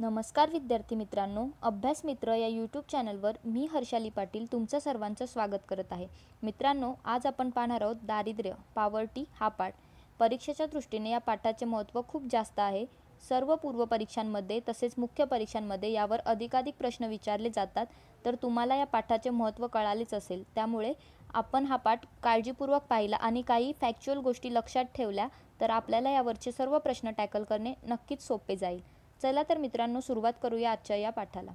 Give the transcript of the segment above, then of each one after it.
नमस्कार विद्यार्थी मित्रांनो, अभ्यास मित्र या यूट्यूब चॅनलवर मी हर्षाली पाटील तुमचं सर्वांचं स्वागत करत आहे. मित्रांनो, आज आपण पाहणार आहोत दारिद्र्य पॉवर्टी हा पाठ. परीक्षेच्या दृष्टीने या पाठाचे महत्त्व खूप जास्त आहे. सर्व पूर्व परीक्षांमध्ये तसेच मुख्य परीक्षांमध्ये यावर अधिकाधिक प्रश्न विचारले जातात, तर तुम्हाला या पाठाचे महत्त्व कळालेच असेल. त्यामुळे आपण हा पाठ काळजीपूर्वक पाहिला आणि काही फॅक्च्युअल गोष्टी लक्षात ठेवल्या तर आपल्याला यावरचे सर्व प्रश्न टॅकल करणे नक्कीच सोपे जाईल. चला तर मित्रांनो, सुरुवात करूया आजच्या या पाठाला.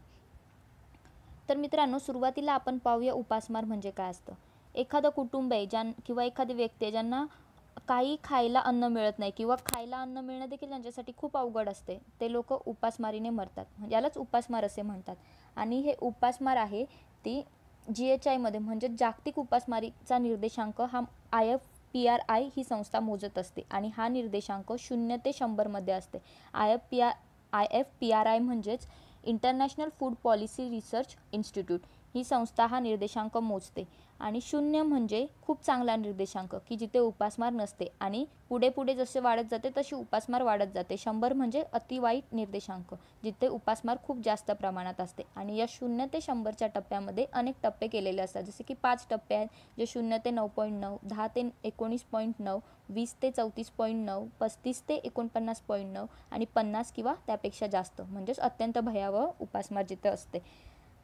तर मित्रांनो, सुरुवातीला आपण पाहूया उपासमार म्हणजे काय असतं. एखादं कुटुंब आहे किंवा एखादी व्यक्ती आहे ज्यांना काही खायला अन्न मिळत नाही किंवा खायला अन्न मिळणं देखील त्यांच्यासाठी खूप अवघड असते, ते लोक उपासमारीने मरतात. यालाच उपासमार असे म्हणतात. आणि हे उपासमार आहे ती GHI मध्ये म्हणजे जागतिक उपासमारीचा निर्देशांक हा IFPRI ही संस्था मोजत असते आणि हा निर्देशांक 0 ते 100 मध्ये असते. IFPRI म्हणजेच international food policy research institute ही संस्था हा निर्देशांक मोजते. आणि 0 म्हणजे खूप चांगला निर्देशांक की जिथे उपासमार नसते आणि पुढे पुढे जसे वाढत जाते तशी उपासमार वाढत जाते. 100 म्हणजे अति वाईट निर्देशांक जिथे उपासमार खूप जास्त प्रमाणात असते. आणि या 0 ते 100च्या टप्प्यामध्ये अनेक टप्पे केलेले असतात, जसे की 5 टप्पे आहेत जे 0 ते 9.9, 10 ते 19.9, 20 ते 34.9, 35 ते 49.9 आणि 50 किंवा त्यापेक्षा जास्त म्हणजेच अत्यंत भयावह उपासमार जिथे असते.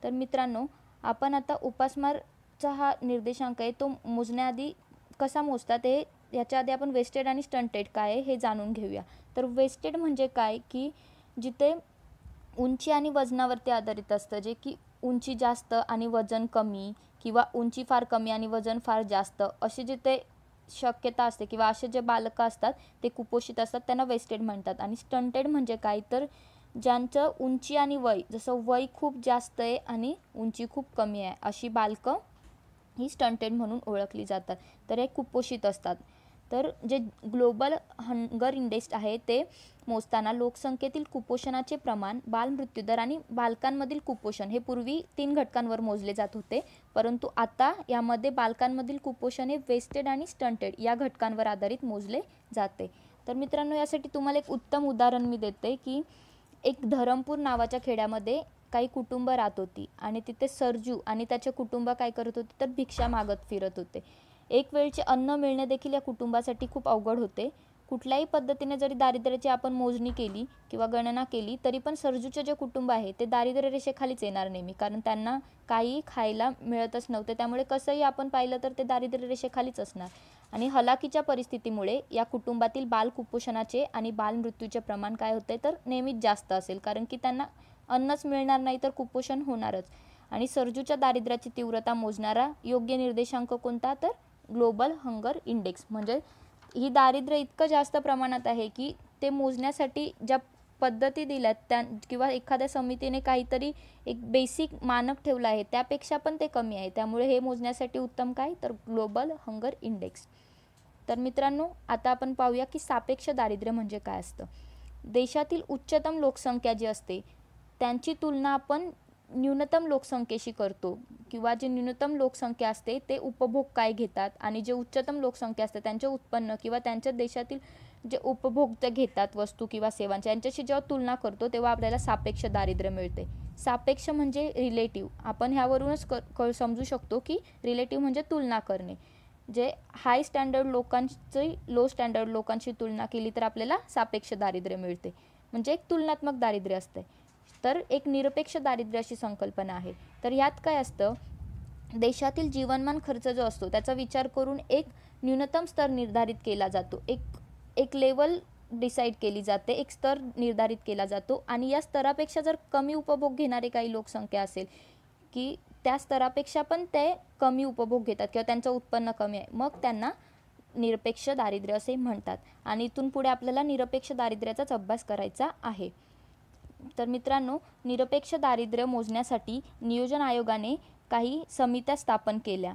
तर मित्रांनो, आपण आता उपासमारचा हा निर्देशांक आहे तो मोजण्याआधी कसा मोजतात ते याच्या आधी आपण वेस्टेड आणि स्टंटेड काय आहे हे जाणून घेऊया. तर वेस्टेड म्हणजे काय की जिथे उंची आणि वजनावरती आधारित असतं, जे की उंची जास्त आणि वजन कमी किंवा उंची फार कमी आणि वजन फार जास्त अशी जिथे शक्यता असते किंवा असे जे बालकं असतात ते कुपोषित असतात त्यांना वेस्टेड म्हणतात. आणि स्टंटेड म्हणजे काय तर ज्यांचं उंची आणि वय, जसं वय खूप जास्त आहे आणि उंची खूप कमी आहे अशी बालकं ही स्टंटेड म्हणून ओळखली जातात, तर हे कुपोषित असतात. तर जे ग्लोबल हंगर इंडेक्स आहे ते मोजताना लोकसंख्येतील कुपोषणाचे प्रमाण, बालमृत्यूदर आणि बालकांमधील कुपोषण हे पूर्वी 3 घटकांवर मोजले जात होते, परंतु आता यामध्ये बालकांमधील कुपोषण हे वेस्टेड आणि स्टंटेड या घटकांवर आधारित मोजले जाते. तर मित्रांनो, यासाठी तुम्हाला एक उत्तम उदाहरण मी देते की एक धरमपूर नावाच्या खेड्यामध्ये काही कुटुंब राहत होती आणि तिथे सरजू आणि त्याचे कुटुंब काय करत होते तर भिक्षा मागत फिरत होते. एक वेळचे अन्न मिळणे देखील या कुटुंबासाठी खूप अवघड होते. कुठल्याही पद्धतीने जरी दारिद्र्याची आपण मोजणी केली किंवा गणना केली तरी पण सरजूचे जे कुटुंब आहे ते दारिद्र्य रेषेखालीच येणार नेहमी, कारण त्यांना काही खायला मिळतच नव्हते. त्यामुळे कसंही आपण पाहिलं तर ते दारिद्र्य रेषेखालीच असणार. आणि हलाखीच्या परिस्थितीमुळे या कुटुंबातील बाल कुपोषणाचे आणि बालमृत्यूचे प्रमाण काय होते तर नेहमीच जास्त असेल, कारण की त्यांना अन्नच मिळणार नाही तर कुपोषण होणारच. आणि सरजूच्या दारिद्र्याची तीव्रता मोजणारा योग्य निर्देशांक कोणता तर ग्लोबल हंगर इंडेक्स. म्हणजे ही दारिद्र्य इतकं जास्त प्रमाणात आहे की ते मोजण्यासाठी ज्या पद्धती दिल्यात त्या किंवा एखाद्या समितीने काहीतरी एक बेसिक मानक ठेवलं आहे त्यापेक्षा पण ते कमी आहे. त्यामुळे हे मोजण्यासाठी उत्तम काय तर ग्लोबल हंगर इंडेक्स. तर मित्रांनो, आता आपण पाहूया की सापेक्ष दारिद्र्य म्हणजे काय असतं. देशातील उच्चतम लोकसंख्या जी असते त्यांची तुलना आपण न्यूनतम लोकसंख्येशी करतो किंवा जे न्यूनतम लोकसंख्या असते ते उपभोग काय घेतात आणि जे उच्चतम लोकसंख्या असते त्यांचे उत्पन्न किंवा त्यांच्या देशातील जे उपभोग ते घेतात वस्तू किंवा सेवांच्या यांच्याशी जेव्हा तुलना करतो तेव्हा आपल्याला सापेक्ष दारिद्र्य मिळते. सापेक्ष म्हणजे रिलेटिव्ह. आपण ह्यावरूनच समजू शकतो की रिलेटिव्ह म्हणजे तुलना करणे. जे हाय स्टँडर्ड लोकांची लो स्टँडर्ड लोकांशी तुलना केली तर आपल्याला सापेक्ष दारिद्र्य मिळते, म्हणजे एक तुलनात्मक दारिद्र्य असते. तर एक निरपेक्ष दारिद्र्य अशी संकल्पना आहे. तर यात काय असतं, देशातील जीवनमान खर्च जो असतो त्याचा विचार करून एक न्यूनतम स्तर निर्धारित केला जातो, एक लेवल डिसाईड केली जाते, एक स्तर निर्धारित केला जातो. आणि या स्तरापेक्षा जर कमी उपभोग घेणारे काही लोकसंख्या असेल की त्या स्तरापेक्षा पण ते कमी उपभोग घेतात किंवा त्यांचं उत्पन्न कमी आहे, मग त्यांना निरपेक्ष दारिद्र्य असे म्हणतात. आणि इथून पुढे आपल्याला निरपेक्ष दारिद्र्याचाच अभ्यास करायचा आहे. तर मित्रांनो, निरपेक्ष दारिद्र्य मोजण्यासाठी नियोजन आयोगाने काही समित्या स्थापन केल्या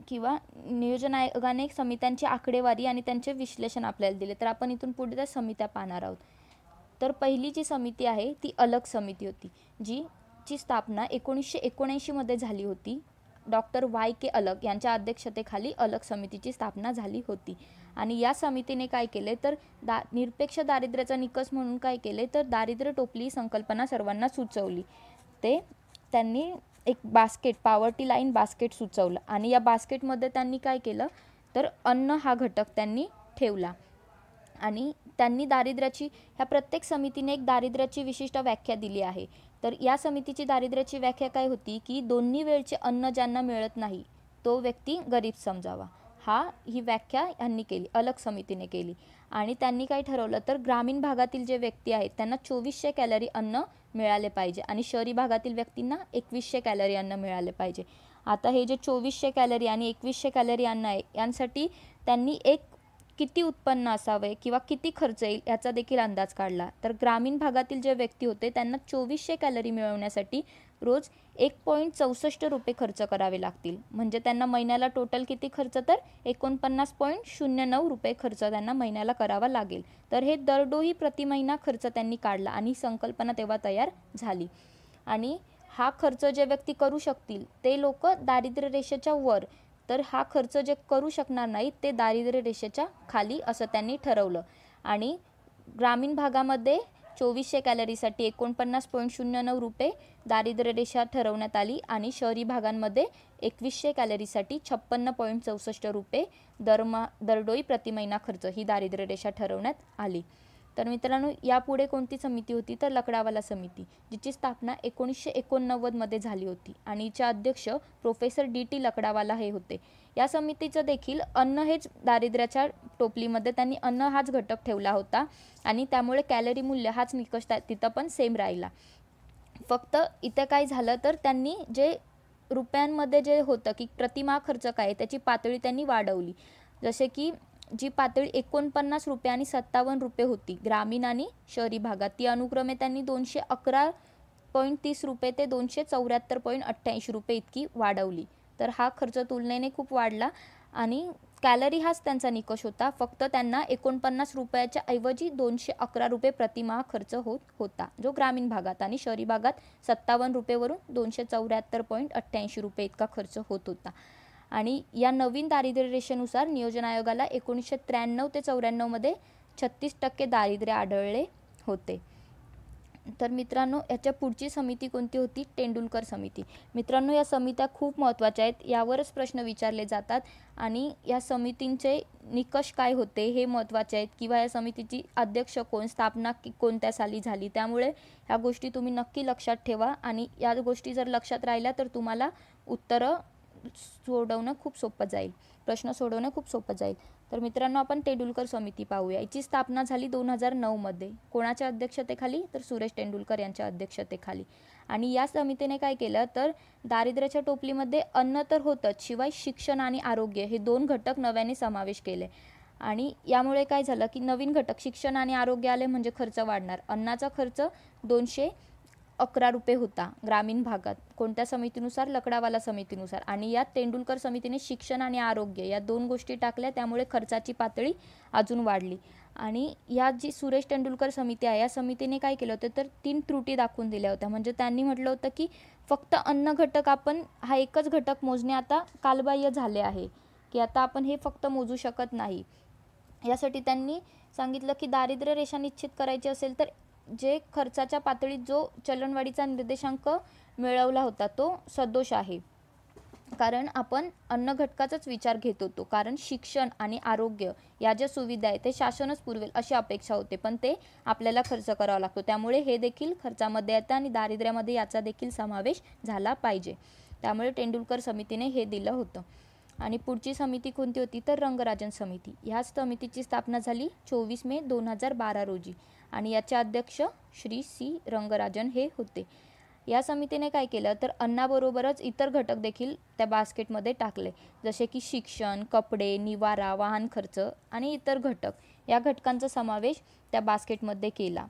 किंवा नियोजन आयोगाने समित्यांची आकडेवारी आणि त्यांचे विश्लेषण आपल्याला दिले. तर आपण इथून पुढे त्या समित्या पाहणार आहोत. तर पहिली जी समिती आहे ती अलग समिती होती, जीची स्थापना 1979 मध्ये झाली होती. डॉक्टर YK अलग यांच्या अध्यक्षतेखाली अलग समितीची स्थापना झाली होती. आणि या समितीने काय केले तर निरपेक्ष दारिद्र्याचा निकष म्हणून काय केले तर दारिद्र्य टोपली ही संकल्पना सर्वांना सुचवली. त्यांनी एक बास्केट, पॉवर्टी लाईन बास्केट सुचवलं आणि या बास्केटमध्ये त्यांनी काय केलं तर अन्न हा घटक त्यांनी ठेवला. आणि त्यांनी दारिद्र्याची, ह्या प्रत्येक समितीने एक दारिद्र्याची विशिष्ट व्याख्या दिली आहे. तर या समितीची दारिद्र्याची व्याख्या काय होती की दोन्ही वेळचे अन्न ज्यांना मिळत नाही तो व्यक्ती गरीब समजावा. ही व्याख्या यांनी केली, अलग समितीने केली. आणि त्यांनी काय ठरवलं तर ग्रामीण भागातील जे व्यक्ती आहेत त्यांना 2400 कॅलरी अन्न मिळाले पाहिजे आणि शहरी भागातील व्यक्तींना 2100 कॅलरी अन्न मिळाले पाहिजे. आता हे जे 2400 कॅलरी आणि 2100 कॅलरी अन्न आहे यांसाठी त्यांनी किती उत्पन्न असावे किंवा किती खर्च येईल याचा देखील अंदाज काढला. तर ग्रामीण भागातील जे व्यक्ती होते त्यांना 2400 कॅलरी मिळवण्यासाठी रोज 1.64 रुपये खर्च करावे लागतील. म्हणजे त्यांना महिन्याला टोटल किती खर्च तर 49.09 रुपये खर्च त्यांना महिन्याला करावा लागेल. तर हे दरडोई प्रति महिना खर्च त्यांनी काढला आणि संकल्पना तेव्हा तयार झाली. आणि हा खर्च जे व्यक्ती करू शकतील ते लोक दारिद्र्य रेषेच्या वर, तर हा खर्च जे करू शकणार नाहीत ते दारिद्र्य रेषेच्या खाली असं त्यांनी ठरवलं. आणि ग्रामीण भागामध्ये 2400 कॅलरीसाठी 49.09 रुपये दारिद्र्य रेषा ठरवण्यात आली आणि शहरी भागांमध्ये 2100 कॅलरीसाठी 56.64 रुपये दरडोई प्रति महिना खर्च ही दारिद्र्य रेषा ठरवण्यात आली. तर मित्रांनो, यापुढे कोणती समिती होती तर लकडावाला समिती, जिची स्थापना 1989 मध्ये झाली होती आणि हिचे अध्यक्ष प्रोफेसर DT लकडावाला हे होते. या समितीचं देखील अन्न हेच दारिद्र्याच्या टोपलीमध्ये त्यांनी अन्न हाच घटक ठेवला होता आणि त्यामुळे कॅलरी मूल्य हाच निकष तिथं पण सेम राहिला. फक्त इथे काय झालं तर त्यांनी जे रुपयांमध्ये जे होतं की प्रतिमाह खर्च काय त्याची पातळी त्यांनी वाढवली. जसे की जी पातळी 49 रुपये आणि 57 रुपये होती ग्रामीण आणि शहरी भागात, ती अनुक्रमे त्यांनी 211.30 रुपये ते 274.88 रुपये इतकी वाढवली. तर हा खर्च तुलनेने खूप वाढला आणि कॅलरी हाच त्यांचा निकष होता. फक्त त्यांना 49 रुपयाच्या ऐवजी 211 रुपये प्रतिमाह खर्च होत होता, जो ग्रामीण भागात, आणि शहरी भागात 57 रुपयेवरून 274.88 रुपये इतका खर्च होत होता. आणि या नवीन दारिद्र्य रेषेनुसार नियोजन आयोगाला 1993 ते 94 मध्ये 36% दारिद्र्य आढळले होते. तर मित्रांनो, याच्या पुढची समिती कोणती होती? तेंडुलकर समिती. मित्रांनो, या समित्या खूप महत्त्वाच्या आहेत, यावरच प्रश्न विचारले जातात आणि या समितींचे निकष काय होते हे महत्त्वाचे आहेत, किंवा या समितीची अध्यक्ष कोण, स्थापना कोणत्या साली झाली. त्यामुळे ह्या गोष्टी तुम्ही नक्की लक्षात ठेवा आणि या गोष्टी जर लक्षात राहिल्या तर तुम्हाला उत्तरं सोडवणं खूप सोपं जाईल, प्रश्न सोडवणं खूप सोपं जाईल. तर मित्रांनो, आपण तेंडुलकर समिती पाहूया. याची स्थापना झाली 2009 मध्ये. कोणाच्या अध्यक्षतेखाली तर सुरेश तेंडुलकर यांच्या अध्यक्षतेखाली. आणि या समितीने काय केलं तर दारिद्र्याच्या टोपलीमध्ये अन्न तर होतंच, शिवाय शिक्षण आणि आरोग्य हे 2 घटक नव्याने समावेश केले. आणि यामुळे काय झालं की नवीन घटक शिक्षण आणि आरोग्य आले म्हणजे खर्च वाढणार. अन्नाचा खर्च 211 रुपये होता ग्रामीण भागात, कोणत्या समितीनुसार? लकडावाला समितीनुसार. आणि यात तेंडुलकर समितीने शिक्षण आणि आरोग्य या 2 गोष्टी टाकल्या, त्यामुळे खर्चाची पातळी अजून वाढली. आणि या जी सुरेश तेंडुलकर समिती आहे, या समितीने काय केलं होतं तर 3 त्रुटी दाखवून दिल्या होत्या. म्हणजे त्यांनी म्हटलं होतं की फक्त अन्न घटक आपण हा एकच घटक मोजणे आता कालबाह्य झाले आहे, की आता आपण हे फक्त मोजू शकत नाही. यासाठी त्यांनी सांगितलं की दारिद्र्य रेषा निश्चित करायची असेल तर जे खर्चाच्या पातळीत जो चलनवाढीचा निर्देशांक मिळवला होता तो सदोष आहे, कारण आपण अन्न घटकाचाच विचार घेत होतो. कारण शिक्षण आणि आरोग्य या ज्या सुविधा आहेत ते शासनच पुरवेल अशी अपेक्षा होते, पण ते आपल्याला खर्च करावा लागतो. त्यामुळे हे देखील खर्चामध्ये येतं आणि दारिद्र्यामध्ये याचा देखील समावेश झाला पाहिजे. त्यामुळे तेंडुलकर समितीने हे दिलं होतं. आणि पुढची समिती कोणती होती तर रंगराजन समिती. ह्या समितीची स्थापना झाली 24 मे 2012 रोजी आणि याचे अध्यक्ष श्री C रंगराजन हे होते. या समितीने काय केलं तर अन्नाबरोबरच इतर घटक देखील त्या बास्केटमध्ये टाकले, जसे की शिक्षण, कपडे, निवारा, वाहन खर्च आणि इतर घटक, या घटकांचा समावेश त्या बास्केटमध्ये केला.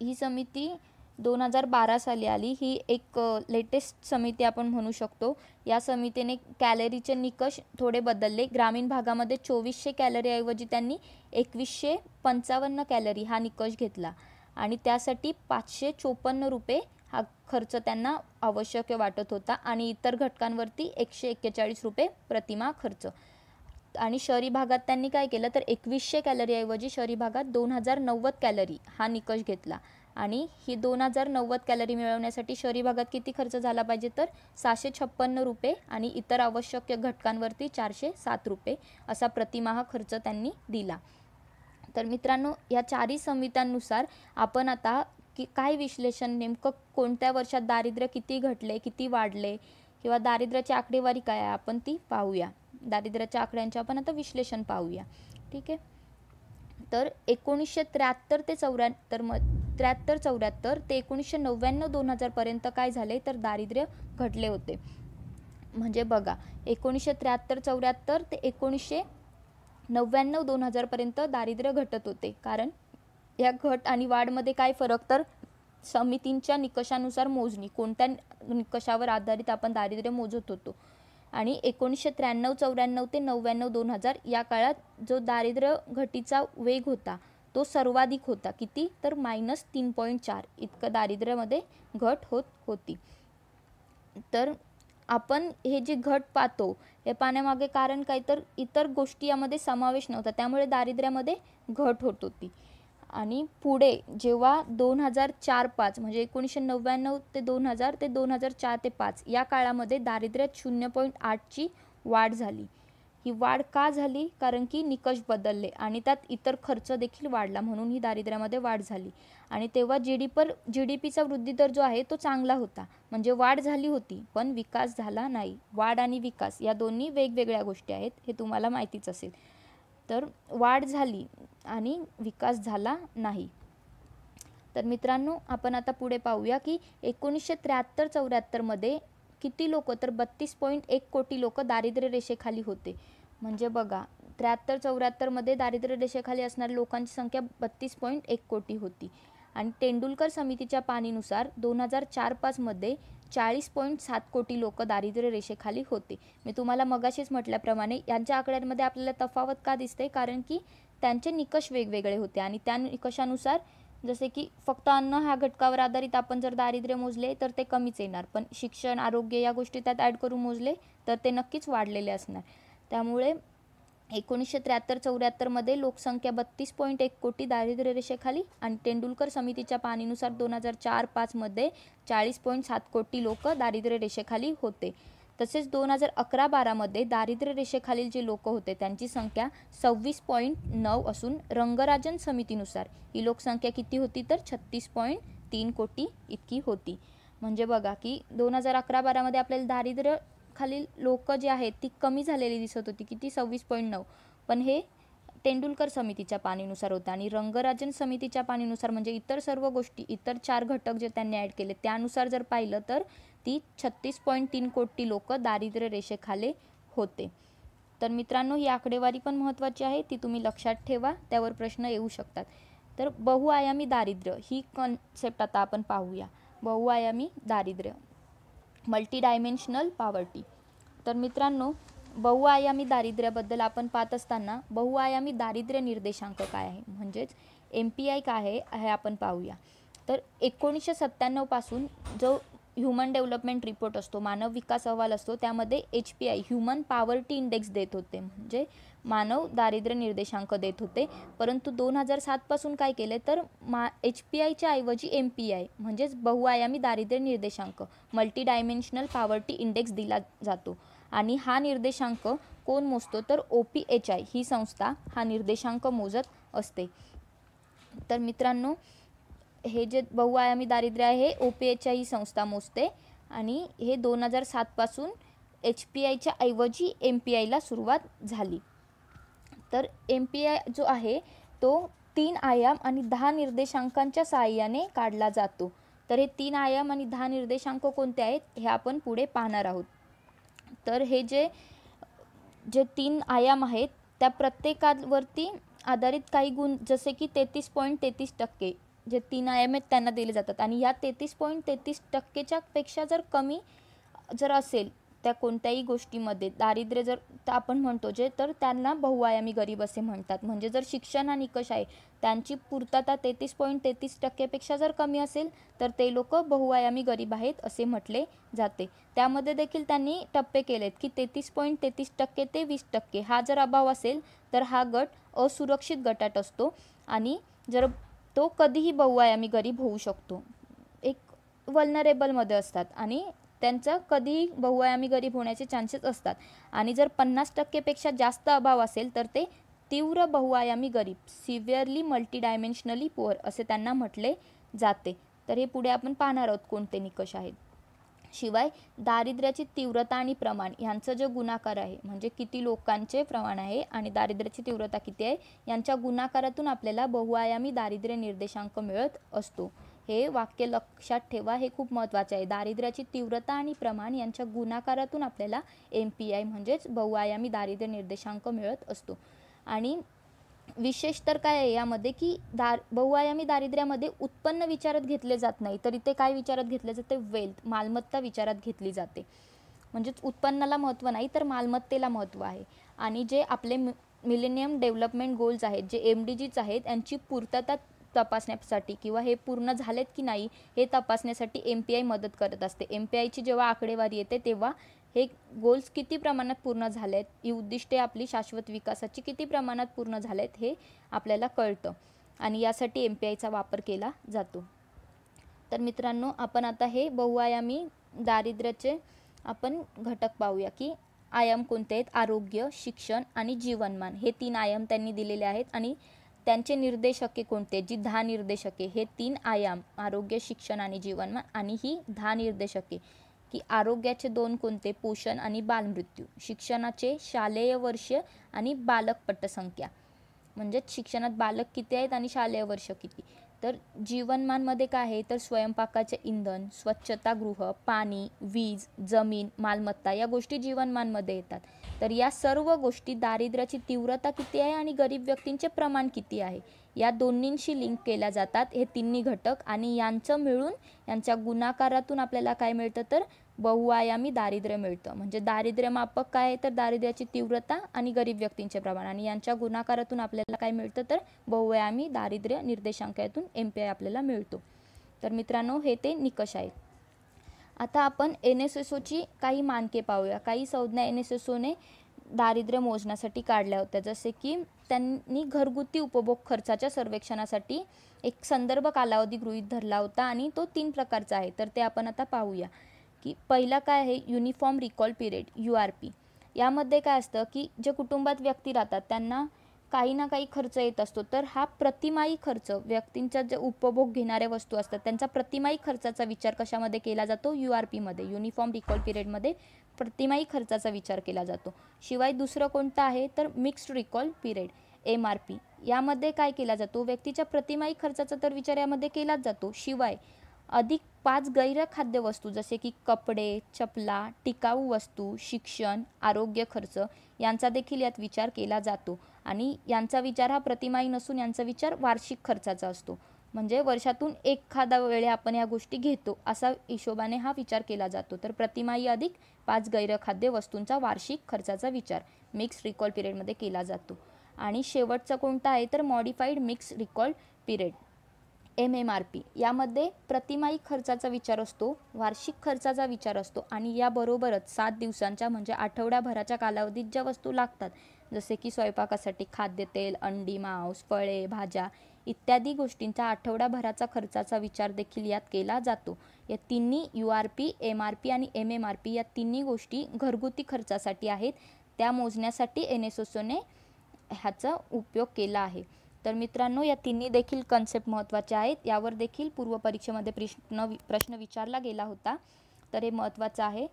ही समिती 2012 साली आली. ही एक लेटेस्ट समिती आपण म्हणू शकतो. या समितीने कॅलरीचे निकष थोडे बदलले. ग्रामीण भागामध्ये 2400 कॅलरीऐवजी त्यांनी 2155 कॅलरी हा निकष घेतला आणि त्यासाठी 554 रुपये हा खर्च त्यांना आवश्यक वाटत होता आणि इतर घटकांवरती 141 रुपये प्रतिमाह खर्च. आणि शहरी भागात त्यांनी काय केलं तर 2100 कॅलरीऐवजी शहरी भागात 2090 कॅलरी हा निकष घेतला. आणि ही 2090 कॅलरी मिळवण्यासाठी शहरी भागात किती खर्च झाला पाहिजे तर 656 रुपये आणि इतर आवश्यक घटकांवरती 407 रुपये असा प्रतिमाह खर्च त्यांनी दिला. तर मित्रांनो, या चारही समित्यांनुसार आपण आता की काय विश्लेषण, नेमकं कोणत्या वर्षात दारिद्र्य किती घटले, किती वाढले किंवा दारिद्र्याची आकडेवारी काय आहे आपण ती पाहूया. दारिद्र्याच्या आकड्यांचे आपण आता विश्लेषण पाहूया. ठीक आहे. तर 1973 ते 74 ते 1999-2000 पर्यंत काय झाले तर दारिद्र्य घटले होते. म्हणजे बघा 1973-74 ते 1999-2000 पर्यंत दारिद्र्य घटत होते. कारण या घट आणि वाढमध्ये काय फरक तर समितींच्या निकषानुसार मोजणी, कोणत्या निकषावर आधारित आपण दारिद्र्य मोजत होतो. आणि 1993-94 ते 99-2000 या काळात जो दारिद्र्य घटीचा वेग होता तो सर्वाधिक होता. किती तर -3.4 इतकं दारिद्र्यामध्ये घट होत होती. तर आपण हे जे घट पाहतो हे पाहण्यामागे कारण काय तर इतर गोष्टी यामध्ये समावेश नव्हता, त्यामुळे दारिद्र्यामध्ये घट होत होती. आणि पुढे जेव्हा 2004-05 म्हणजे 1999 ते 2000 ते 2004 ते 5 या काळामध्ये दारिद्र्यात 0.8ची वाढ झाली. ही वाढ का झाली? कारण की निकष बदलले आणि त्यात इतर खर्च देखील वाढला, म्हणून ही दारिद्र्यामध्ये वाढ झाली. आणि तेव्हा GDPचा वृद्धी दर जो आहे तो चांगला होता, म्हणजे वाढ झाली होती पण विकास झाला नाही. वाढ आणि विकास या दोन्ही वेगवेगळ्या गोष्टी आहेत, हे तुम्हाला माहितीच असेल. तर वाढ झाली आणि विकास झाला नाही. तर मित्रांनो, आपण आता पुढे पाहूया की 1973-74 मध्ये किती लोक तर 32.1 कोटी लोक दारिद्र्य रेषेखाली होते. म्हणजे बघा 73-74 मध्ये दारिद्र्य रेषेखाली असणाऱ्या लोकांची संख्या 32.1 कोटी होती. आणि तेंडुलकर समितीच्या पाहणीनुसार 2004-05 मध्ये 40.7 कोटी लोक दारिद्र्य रेषेखाली होते. मी तुम्हाला मगाशीच म्हटल्याप्रमाणे यांच्या आकड्यांमध्ये आपल्याला तफावत का दिसते, कारण की त्यांचे निकष वेगवेगळे होते आणि त्या निकषानुसार जसे की फक्त अन्न ह्या घटकावर आधारित आपण जर दारिद्र्य मोजले तर ते कमीच येणार, पण शिक्षण, आरोग्य या गोष्टी त्यात ॲड करून मोजले तर ते नक्कीच वाढलेले असणार. त्यामुळे 1973-74 मध्ये लोकसंख्या 32.1 कोटी दारिद्र्य रेषेखाली आणि तेंडुलकर समितीच्या पाहणीनुसार 2004-05 मध्ये 40.7 कोटी लोक दारिद्र्य रेषेखाली होते. तसेच 2011-12 मध्ये दारिद्र्य रेषेखालील जे लोक होते त्यांची संख्या 26.9 असून रंगराजन समितीनुसार ही लोकसंख्या किती होती तर 36.3 कोटी इतकी होती. म्हणजे बघा की 2011-12 मध्ये आपल्याला दारिद्र्य खालील लोक जे आहेत ती कमी झालेली दिसत होती, किती 26.9, पण हे तेंडुलकर समितीच्या पाहणीनुसार होतं. आणि रंगराजन समितीच्या पाहणीनुसार म्हणजे इतर सर्व गोष्टी, इतर 4 घटक जे त्यांनी ॲड केले त्यानुसार जर पाहिलं तर ती 36.3 कोटी लोक दारिद्र्य रेषेखाली होते. तर मित्रांनो, ही आकडेवारी पण महत्त्वाची आहे, ती तुम्ही लक्षात ठेवा, त्यावर प्रश्न येऊ शकतात. तर बहुआयामी दारिद्र्य ही कॉन्सेप्ट आता आपण पाहूया. बहुआयामी दारिद्र्य, मल्टी डायमेन्शनल पॉवर्टी. तर मित्रांनो, बहुआयामी दारिद्र्याबद्दल आपण पाहत असताना बहुआयामी दारिद्र्य निर्देशांक काय आहे म्हणजेच MPI काय आहे हे आपण पाहूया. तर 1997 पासून जो ह्युमन डेव्हलपमेंट रिपोर्ट असतो, मानव विकास अहवाल असतो, त्यामध्ये HPI ह्युमन पॉवर्टी इंडेक्स देत होते, म्हणजे मानव दारिद्र्य निर्देशांक देत होते. परंतु 2007 पासून काय केले तर HPIच्या ऐवजी MPI म्हणजेच बहुआयामी दारिद्र्य निर्देशांक, मल्टी डायमेन्शनल पॉवर्टी इंडेक्स दिला जातो. आणि हा निर्देशांक कोण मोजतो तर OPHI ही संस्था हा निर्देशांक मोजत असते. तर मित्रांनो, हे जे बहुआयामी दारिद्र्य आहे हे OPHI ही संस्था मोजते आणि हे 2007 पासून HPIच्या ऐवजी MPIला सुरुवात झाली. तर MPI जो आहे तो 3 आयाम आणि 10 निर्देशांकांच्या सहाय्याने काढला जातो. तर हे 3 आयाम आणि 10 निर्देशांक कोणते आहेत हे आपण पुढे पाहणार आहोत. तर हे जे 3 आयाम आहेत त्या प्रत्येकावरती आधारित काही गुण, जसे की 33.33% जे 3 आयाम आहेत त्यांना दिले जातात. आणि या 33.33%च्या पेक्षा जर कमी जर असेल त्या कोणत्याही गोष्टीमध्ये दारिद्र्य जर तर आपण म्हणतो जे तर त्यांना बहुआयामी गरीब असे म्हणतात. म्हणजे जर शिक्षण हा निकष आहे त्यांची पूर्तता 33.33% जर कमी असेल तर ते लोक बहुआयामी गरीब आहेत असे म्हटले जाते. त्यामध्ये देखील त्यांनी टप्पे केलेत की 33.33% ते 20% हा जर अभाव असेल तर हा गट असुरक्षित गटात असतो आणि जर तो कधीही बहुआयामी गरीब होऊ शकतो. एक वल्नरेबलमध्ये असतात आणि त्यांचा कधीही बहुआयामी गरीब होण्याचे चान्सेस असतात. आणि जर 50%पेक्षा जास्त अभाव असेल तर ते तीव्र बहुआयामी गरीब, सिव्हिअरली मल्टीडायमेन्शनली पुअर असे त्यांना म्हटले जाते. तर हे पुढे आपण पाहणार आहोत कोणते निकष आहेत. शिवाय दारिद्र्याची तीव्रता आणि प्रमाण यांचं जे गुणाकार आहे म्हणजे किती लोकांचे प्रमाण आहे आणि दारिद्र्याची तीव्रता किती आहे यांच्या गुणाकारातून आपल्याला बहुआयामी दारिद्र्य निर्देशांक मिळत असतो. हे वाक्य लक्षात ठेवा, हे खूप महत्त्वाचे आहे. दारिद्र्याची तीव्रता आणि प्रमाण यांच्या गुणाकारातून आपल्याला MPI म्हणजेच बहुआयामी दारिद्र्य निर्देशांक मिळत असतो. आणि विशेष तर काय आहे यामध्ये की बहुआयामी दारिद्र्यामध्ये उत्पन्न विचारात घेतले जात नाही, तर इथे काय विचारात घेतले जाते, वेल्थ, मालमत्ता विचारात घेतली जाते. म्हणजेच उत्पन्नाला महत्त्व नाही तर मालमत्तेला महत्त्व आहे. आणि जे आपले मिलेनियम डेव्हलपमेंट गोल्स आहेत, जे MDGs आहेत, यांची पूर्तता तपासण्यासाठी किंवा हे पूर्ण झालेत की नाही हे तपासण्यासाठी MPI मदत करत असते. MPIची जेव्हा आकडेवारी येते तेव्हा हे गोल्स किती प्रमाणात पूर्ण झालेत, ही उद्दिष्टे आपली शाश्वत विकासाची किती प्रमाणात पूर्ण झालेत हे आपल्याला कळतं आणि यासाठी MPIचा वापर केला जातो. तर मित्रांनो, आपण आता हे बहुआयामी दारिद्र्याचे आपण घटक पाहूया की आयाम कोणते आहेत. आरोग्य, शिक्षण आणि जीवनमान हे 3 आयाम त्यांनी दिलेले आहेत आणि त्यांचे निर्देशके कोणते, जी 10 निर्देशके, हे 3 आयाम आरोग्य, शिक्षण आणि जीवनमान आणि ही 10 निर्देशके की आरोग्याचे 2 कोणते, पोषण आणि बालमृत्यू, शिक्षणाचे शालेय वर्ष आणि बालक पटसंख्या म्हणजेच शिक्षणात बालक किती आहेत आणि शालेय वर्ष किती. तर जीवनमानमध्ये काय आहे तर स्वयंपाकाचे इंधन, स्वच्छतागृह, पाणी, वीज, जमीन, मालमत्ता या गोष्टी जीवनमानमध्ये येतात. तर या सर्व गोष्टी दारिद्र्याची तीव्रता किती आहे आणि गरीब व्यक्तींचे प्रमाण किती आहे या दोन्हींशी लिंक केल्या जातात हे तिन्ही घटक आणि यांचं मिळून यांच्या गुणाकारातून आपल्याला काय मिळतं तर बहुआयामी दारिद्र्य मिळतं. म्हणजे दारिद्र्य मापक काय आहे तर दारिद्र्याची तीव्रता आणि गरीब व्यक्तींचे प्रमाण आणि यांच्या गुणाकारातून आपल्याला काय मिळतं तर बहुआयामी दारिद्र्य निर्देशांकातून MPI आपल्याला मिळतो. तर मित्रांनो, हे ते निकष आहेत. आता आपण NSSOची काही मानके पाहूया. काही संज्ञा NSSOने दारिद्र्य मोजण्यासाठी काढल्या होत्या, जसे की त्यांनी घरगुती उपभोग खर्चाच्या सर्वेक्षणासाठी एक संदर्भ कालावधी गृहीत धरला होता आणि तो 3 प्रकारचा आहे. तर ते आपण आता पाहूया की पहिला काय आहे युनिफॉर्म रिकॉल पिरियड URP. यामध्ये काय असतं की जे कुटुंबात व्यक्ती राहतात त्यांना काही ना काही खर्च येत असतो. तर हा प्रतिमाही खर्च, व्यक्तींच्या जे उपभोग घेणाऱ्या वस्तू असतात त्यांचा प्रतिमाही खर्चाचा विचार कशामध्ये केला जातो, URP मध्ये, युनिफॉर्म रिकॉल पिरियडमध्ये प्रतिमाही खर्चाचा विचार केला जातो. शिवाय दुसरं कोणतं आहे तर मिक्स्ड रिकॉल पिरियड MRP. यामध्ये काय केला जातो, व्यक्तीच्या प्रतिमाही खर्चाचा तर विचार यामध्ये केलाच जातो. शिवाय अधिक 5 गैर खाद्य वस्तू जसे की कपडे, चपला, टिकाऊ वस्तू, शिक्षण, आरोग्य खर्च यांचा देखील यात विचार केला जातो आणि यांचा विचार हा प्रतिमाही नसून यांचा विचार वार्षिक खर्चाचा असतो. म्हणजे वर्षातून एखादा वेळे आपण या गोष्टी घेतो असा हिशोबाने हा विचार केला जातो. तर प्रतिमाही अधिक 5 गैरखाद्य वस्तूंचा वार्षिक खर्चाचा विचार मिक्स रिकॉल पिरियडमध्ये केला जातो. आणि शेवटचा कोणता आहे तर modified mix recall period MMRP. यामध्ये प्रतिमाही खर्चाचा विचार असतो, वार्षिक खर्चाचा विचार असतो आणि याबरोबरच 7 दिवसांच्या म्हणजे आठवड्याभराच्या कालावधीत ज्या वस्तू लागतात जसे की स्वयंपाकासाठी खाद्यतेल, अंडी, मांस, फळे, भाज्या इत्यादी गोष्टींचा आठवड्याभराचा खर्चाचा विचार देखील यात केला जातो. या तिन्ही URP, MRP आणि MMRP या तिन्ही गोष्टी घरगुती खर्चासाठी आहेत. त्या मोजण्यासाठी NSSOने ह्याचा उपयोग केला आहे. तर मित्रांनो, या तिन्ही देखील कन्सेप्ट महत्त्वाचे आहेत. यावर देखील पूर्वपरीक्षेमध्ये प्रश्न विचारला गेला होता, तर हे महत्त्वाचं आहे.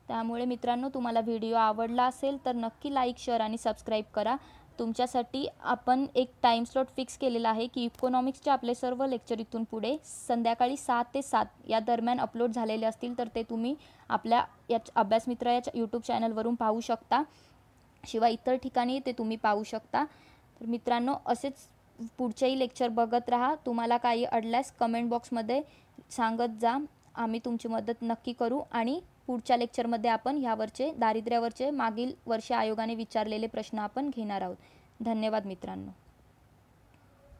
त्यामुळे मित्रांनो, तुम्हाला व्हिडिओ आवडला असेल तर नक्की लाईक, शेअर आणि सबस्क्राईब करा. तुमच्यासाठी आपण एक टाईम स्लॉट फिक्स केलेला आहे की इकॉनॉमिक्सचे आपले सर्व लेक्चर इथून पुढे संध्याकाळी 6 ते 7 या दरम्यान अपलोड झालेले असतील. तर ते तुम्ही आपल्या या अभ्यास मित्र या यूट्यूब चॅनलवरून पाहू शकता. शिवाय इतर ठिकाणी ते तुम्ही पाहू शकता. तर मित्रांनो, असेच पुढचेही लेक्चर बघत राहा. तुम्हाला काही अडल्यास कमेंट बॉक्समध्ये सांगत जा, आम्ही तुमची मदत नक्की करू. आणि पुढच्या लेक्चरमध्ये आपण ह्यावरचे दारिद्र्यावरचे मागील वर्षे आयोगाने विचारलेले प्रश्न आपण घेणार आहोत. धन्यवाद मित्रांनो.